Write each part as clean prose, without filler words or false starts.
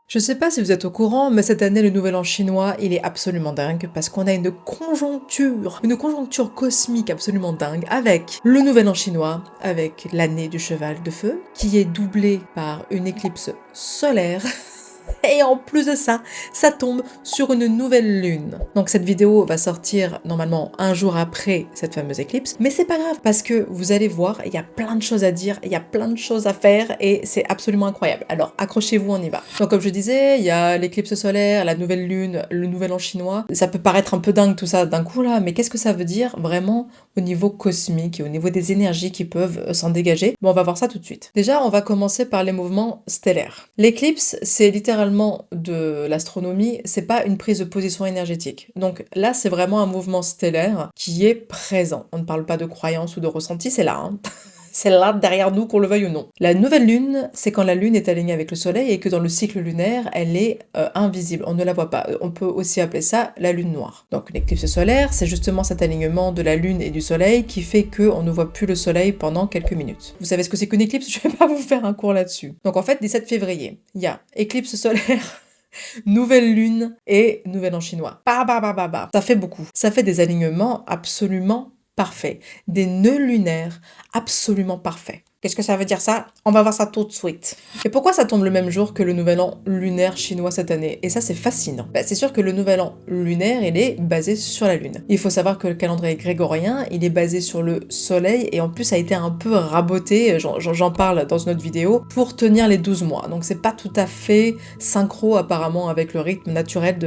Je sais pas si vous êtes au courant, mais cette année, le Nouvel An chinois, il est absolument dingue parce qu'on a une conjoncture cosmique absolument dingue avec le Nouvel An chinois, avec l'année du cheval de feu, qui est doublée par une éclipse solaire. Et en plus de ça, ça tombe sur une nouvelle lune. Donc cette vidéo va sortir normalement un jour après cette fameuse éclipse, mais c'est pas grave parce que vous allez voir, il y a plein de choses à dire, il y a plein de choses à faire et c'est absolument incroyable. Alors accrochez-vous, on y va. Donc comme je disais, il y a l'éclipse solaire, la nouvelle lune, le nouvel an chinois. Ça peut paraître un peu dingue tout ça d'un coup là, mais qu'est-ce que ça veut dire vraiment au niveau cosmique et au niveau des énergies qui peuvent s'en dégager? Bon, on va voir ça tout de suite. Déjà, on va commencer par les mouvements stellaires. L'éclipse, c'est littéralement de l'astronomie, c'est pas une prise de position énergétique. Donc là, c'est vraiment un mouvement stellaire qui est présent. On ne parle pas de croyance ou de ressenti, c'est là. Hein. C'est là derrière nous, qu'on le veuille ou non. La nouvelle lune, c'est quand la lune est alignée avec le soleil et que dans le cycle lunaire, elle est invisible, on ne la voit pas. On peut aussi appeler ça la lune noire. Donc l'éclipse solaire, c'est justement cet alignement de la lune et du soleil qui fait qu'on ne voit plus le soleil pendant quelques minutes. Vous savez ce que c'est qu'une éclipse? Je vais pas vous faire un cours là-dessus. Donc en fait, 17 février, il y a éclipse solaire, nouvelle lune et nouvel an chinois. Ça fait beaucoup. Ça fait des alignements absolument parfaits. Des nœuds lunaires absolument parfaits. Qu'est-ce que ça veut dire ça? On va voir ça tout de suite. Et pourquoi ça tombe le même jour que le nouvel an lunaire chinois cette année? Et ça, c'est fascinant. C'est sûr que le nouvel an lunaire, il est basé sur la lune. Il faut savoir que le calendrier grégorien, il est basé sur le soleil et en plus, ça a été un peu raboté, j'en parle dans une autre vidéo, pour tenir les 12 mois. Donc c'est pas tout à fait synchro apparemment avec le rythme naturel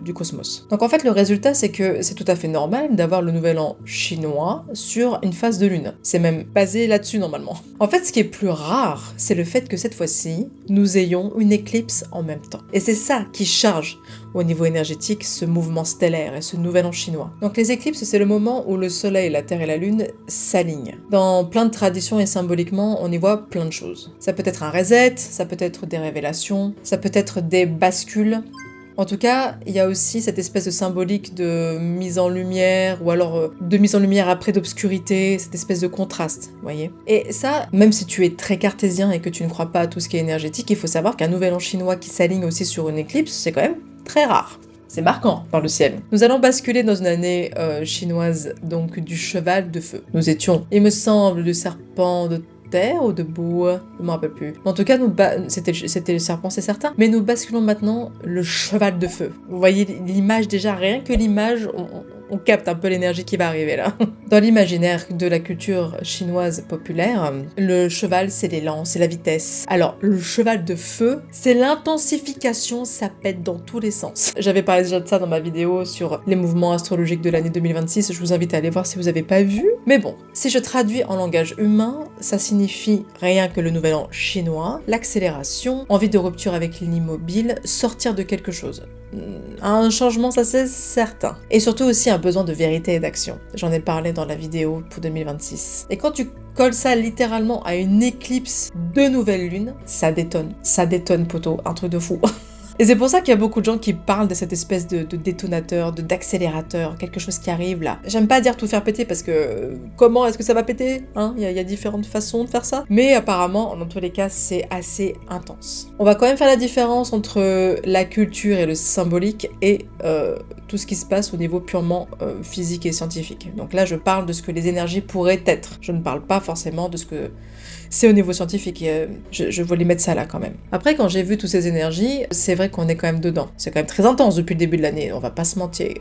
du cosmos. Donc en fait, le résultat, c'est que c'est tout à fait normal d'avoir le nouvel an chinois sur une phase de lune. C'est même basé là-dessus normalement. En fait, ce qui est plus rare, c'est le fait que cette fois-ci, nous ayons une éclipse en même temps. Et c'est ça qui charge au niveau énergétique ce mouvement stellaire et ce nouvel an chinois. Donc les éclipses, c'est le moment où le soleil, la terre et la lune s'alignent. Dans plein de traditions et symboliquement, on y voit plein de choses. Ça peut être un reset, ça peut être des révélations, ça peut être des bascules. En tout cas, il y a aussi cette espèce de symbolique de mise en lumière, ou alors de mise en lumière après d'obscurité, cette espèce de contraste, vous voyez. Et ça, même si tu es très cartésien et que tu ne crois pas à tout ce qui est énergétique, il faut savoir qu'un nouvel an chinois qui s'aligne aussi sur une éclipse, c'est quand même très rare. C'est marquant dans le ciel. Nous allons basculer dans une année chinoise, donc du cheval de feu. Nous étions, il me semble, du serpent de terre ou de bois, je ne me rappelle plus. En tout cas, c'était le serpent, c'est certain. Mais nous basculons maintenant le cheval de feu. Vous voyez l'image déjà, rien que l'image, on capte un peu l'énergie qui va arriver là. Dans l'imaginaire de la culture chinoise populaire, le cheval, c'est l'élan, c'est la vitesse. Alors, le cheval de feu, c'est l'intensification, ça pète dans tous les sens. J'avais parlé déjà de ça dans ma vidéo sur les mouvements astrologiques de l'année 2026, je vous invite à aller voir si vous n'avez pas vu. Mais bon, si je traduis en langage humain, ça signifie rien que le nouvel an chinois, l'accélération, envie de rupture avec l'immobile, sortir de quelque chose. Un changement, ça c'est certain. Et surtout aussi un besoin de vérité et d'action. J'en ai parlé dans la vidéo pour 2026. Et quand tu colles ça littéralement à une éclipse de nouvelle lune, ça détonne poteau, un truc de fou. Et c'est pour ça qu'il y a beaucoup de gens qui parlent de cette espèce de détonateur, d'accélérateur, quelque chose qui arrive là. J'aime pas dire tout faire péter parce que comment est-ce que ça va péter? Il y a différentes façons de faire ça. Mais apparemment, dans tous les cas, c'est assez intense. On va quand même faire la différence entre la culture et le symbolique et tout ce qui se passe au niveau purement physique et scientifique. Donc là, je parle de ce que les énergies pourraient être. Je ne parle pas forcément de ce que c'est au niveau scientifique, je voulais mettre ça là quand même. Après, quand j'ai vu toutes ces énergies, c'est vrai qu'on est quand même dedans. C'est quand même très intense depuis le début de l'année, on va pas se mentir.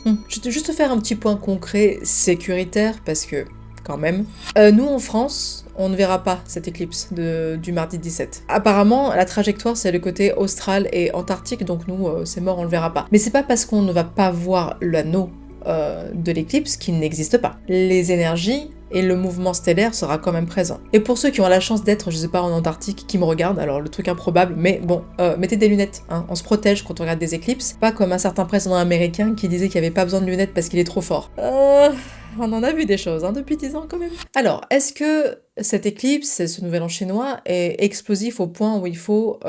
Je vais juste faire un petit point concret sécuritaire, parce que, quand même, nous en France, on ne verra pas cette éclipse du mardi 17. Apparemment, la trajectoire, c'est le côté austral et antarctique, donc nous, c'est mort, on le verra pas. Mais c'est pas parce qu'on ne va pas voir l'anneau de l'éclipse qu'il n'existe pas. Les énergies et le mouvement stellaire sera quand même présent. Et pour ceux qui ont la chance d'être, je sais pas, en Antarctique, qui me regardent, alors le truc improbable, mais bon, mettez des lunettes, hein. On se protège quand on regarde des éclipses, pas comme un certain président américain qui disait qu'il n'y avait pas besoin de lunettes parce qu'il est trop fort. on en a vu des choses hein, depuis 10 ans quand même. Alors, est-ce que cette éclipse, ce nouvel an chinois, est explosif au point où il faut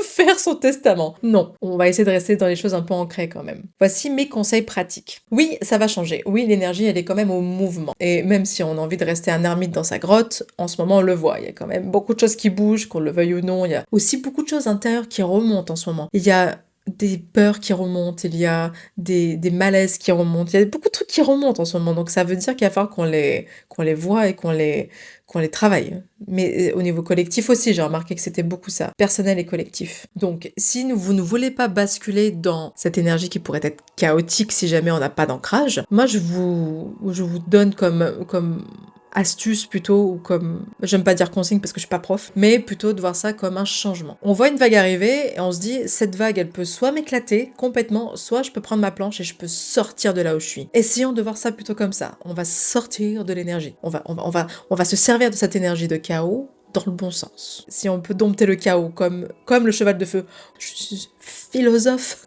faire son testament? Non, on va essayer de rester dans les choses un peu ancrées quand même. Voici mes conseils pratiques. Oui, ça va changer. Oui, l'énergie, elle est quand même au mouvement. Et même si on a envie de rester un ermite dans sa grotte, en ce moment, on le voit. Il y a quand même beaucoup de choses qui bougent, qu'on le veuille ou non. Il y a aussi beaucoup de choses intérieures qui remontent en ce moment. Il y a des peurs qui remontent, il y a des malaises qui remontent, il y a beaucoup de trucs qui remontent en ce moment, donc ça veut dire qu'il va falloir qu'on les voit et qu'on les travaille. Mais au niveau collectif aussi, j'ai remarqué que c'était beaucoup ça, personnel et collectif. Donc si vous ne voulez pas basculer dans cette énergie qui pourrait être chaotique si jamais on n'a pas d'ancrage, moi je vous donne comme astuce plutôt, ou comme, j'aime pas dire consigne parce que je suis pas prof, mais plutôt de voir ça comme un changement. On voit une vague arriver et on se dit, cette vague, elle peut soit m'éclater complètement, soit je peux prendre ma planche et je peux sortir de là où je suis. Essayons de voir ça plutôt comme ça. On va sortir de l'énergie. On va se servir de cette énergie de chaos dans le bon sens. Si on peut dompter le chaos comme le cheval de feu, je suis philosophe.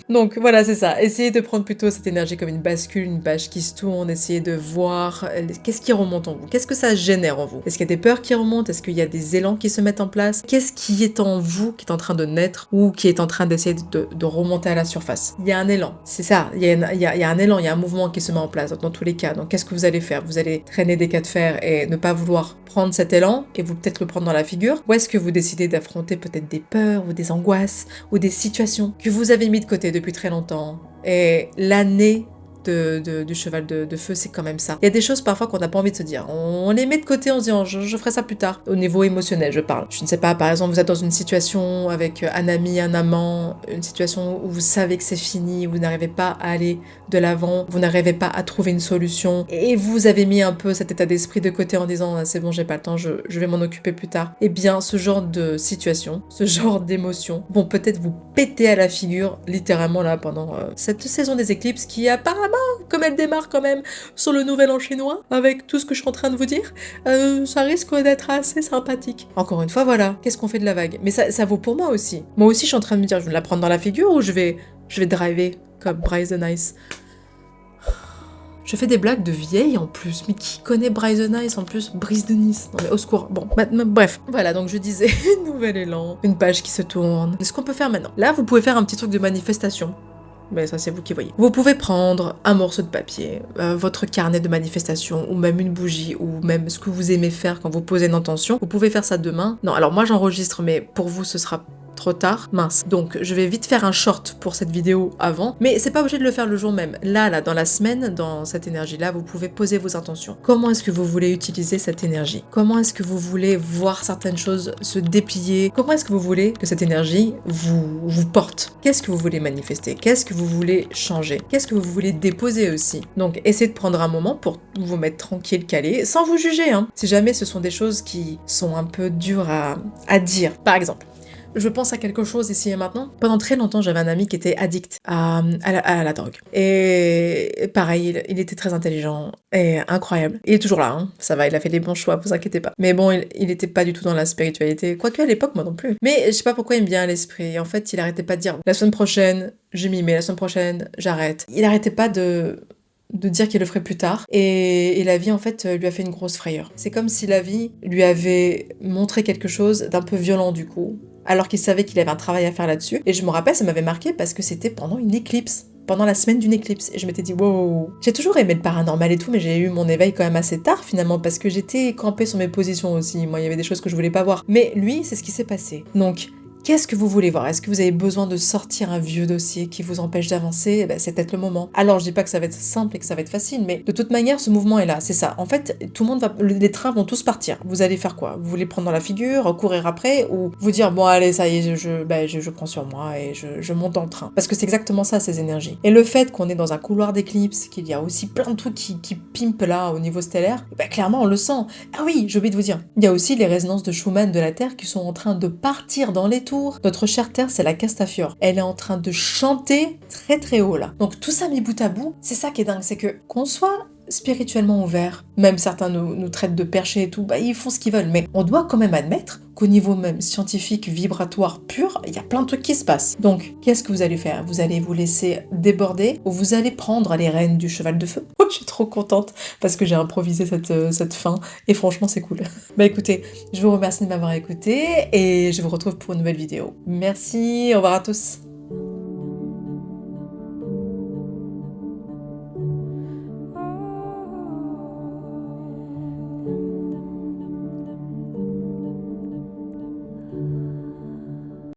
Donc voilà, c'est ça. Essayez de prendre plutôt cette énergie comme une bascule, une page qui se tourne, essayez de voir qu'est-ce qui remonte en vous, qu'est-ce que ça génère en vous. Est-ce qu'il y a des peurs qui remontent, est-ce qu'il y a des élans qui se mettent en place, qu'est-ce qui est en vous qui est en train de naître ou qui est en train d'essayer de remonter à la surface. Il y a un élan, c'est ça, il y a un élan, il y a un mouvement qui se met en place dans tous les cas. Donc qu'est-ce que vous allez faire? Vous allez traîner des cas de fer et ne pas vouloir prendre cet élan et vous peut-être le prendre dans la figure, ou est-ce que vous décidez d'affronter peut-être des peurs ou des angoisses ou des situations que vous avez mis de côté depuis très longtemps. Et l'année du cheval de feu, c'est quand même ça. Il y a des choses parfois qu'on n'a pas envie de se dire. On les met de côté en se disant je ferai ça plus tard. Au niveau émotionnel, je parle. Je ne sais pas, par exemple, vous êtes dans une situation avec un ami, un amant, une situation où vous savez que c'est fini, vous n'arrivez pas à aller de l'avant, vous n'arrivez pas à trouver une solution, et vous avez mis un peu cet état d'esprit de côté en disant c'est bon, j'ai pas le temps, je vais m'en occuper plus tard. Eh bien, ce genre de situation, ce genre d'émotions vont peut-être vous péter à la figure, littéralement là, pendant cette saison des éclipses qui apparemment, comme elle démarre quand même sur le nouvel an chinois, avec tout ce que je suis en train de vous dire, ça risque d'être assez sympathique. Encore une fois, voilà, qu'est-ce qu'on fait de la vague? Mais ça vaut pour moi aussi. Moi aussi, je suis en train de me dire, je vais la prendre dans la figure ou je vais driver comme Bryce the Nice. Je fais des blagues de vieille en plus, mais qui connaît Bryce the Nice en plus? Brise de Nice. Non mais au secours. Bon, bref. Voilà, donc je disais, nouvel élan, une page qui se tourne. Ce qu'on peut faire maintenant. Là, vous pouvez faire un petit truc de manifestation. Mais ça, c'est vous qui voyez. Vous pouvez prendre un morceau de papier, votre carnet de manifestation, ou même une bougie, ou même ce que vous aimez faire quand vous posez une intention. Vous pouvez faire ça demain. Non, alors moi j'enregistre, mais pour vous ce sera trop tard, mince. Donc je vais vite faire un short pour cette vidéo avant, mais c'est pas obligé de le faire le jour même. Là, dans la semaine, dans cette énergie-là, vous pouvez poser vos intentions. Comment est-ce que vous voulez utiliser cette énergie? Comment est-ce que vous voulez voir certaines choses se déplier? Comment est-ce que vous voulez que cette énergie vous porte? Qu'est-ce que vous voulez manifester? Qu'est-ce que vous voulez changer? Qu'est-ce que vous voulez déposer aussi? Donc essayez de prendre un moment pour vous mettre tranquille, calé, sans vous juger, hein. Si jamais ce sont des choses qui sont un peu dures à dire. Par exemple, je pense à quelque chose ici et maintenant. Pendant très longtemps, j'avais un ami qui était addict à la drogue. Et pareil, il était très intelligent et incroyable. Il est toujours là, hein. Ça va, il a fait les bons choix, vous inquiétez pas. Mais bon, il était pas du tout dans la spiritualité. Quoique à l'époque, moi non plus. Mais je sais pas pourquoi il me vient à l'esprit. En fait, il arrêtait pas de dire la semaine prochaine, je m'y mets, la semaine prochaine, j'arrête. Il arrêtait pas de dire qu'il le ferait plus tard. Et la vie, en fait, lui a fait une grosse frayeur. C'est comme si la vie lui avait montré quelque chose d'un peu violent, du coup, alors qu'il savait qu'il avait un travail à faire là-dessus. Et je me rappelle, ça m'avait marqué parce que c'était pendant une éclipse. Pendant la semaine d'une éclipse. Et je m'étais dit, wow. J'ai toujours aimé le paranormal et tout, mais j'ai eu mon éveil quand même assez tard, finalement, parce que j'étais campée sur mes positions aussi. Moi, il y avait des choses que je voulais pas voir. Mais lui, c'est ce qui s'est passé. Donc, qu'est-ce que vous voulez voir? Est-ce que vous avez besoin de sortir un vieux dossier qui vous empêche d'avancer? C'est peut-être le moment. Alors, je dis pas que ça va être simple et que ça va être facile, mais de toute manière, ce mouvement est là, c'est ça. En fait, tout le monde va... Les trains vont tous partir. Vous allez faire quoi? Vous voulez prendre dans la figure, courir après, ou vous dire, bon, allez, ça y est, je prends sur moi et je monte dans le train. Parce que c'est exactement ça, ces énergies. Et le fait qu'on est dans un couloir d'éclipse, qu'il y a aussi plein de trucs qui pimpent là, au niveau stellaire, clairement, on le sent. Ah oui, j'ai oublié de vous dire. Il y a aussi les résonances de Schumann de la Terre qui sont en train de partir dans les tours. Notre chère Terre, c'est la Castafiore. Elle est en train de chanter très très haut là. Donc tout ça mis bout à bout, c'est ça qui est dingue, c'est que qu'on soit spirituellement ouverts. Même certains nous traitent de perchés et tout, bah ils font ce qu'ils veulent. Mais on doit quand même admettre qu'au niveau même scientifique, vibratoire, pur, il y a plein de trucs qui se passent. Donc, qu'est-ce que vous allez faire? Vous allez vous laisser déborder ou vous allez prendre les rênes du cheval de feu? Oh, je suis trop contente parce que j'ai improvisé cette fin et franchement, c'est cool. Bah écoutez, je vous remercie de m'avoir écouté et je vous retrouve pour une nouvelle vidéo. Merci, au revoir à tous.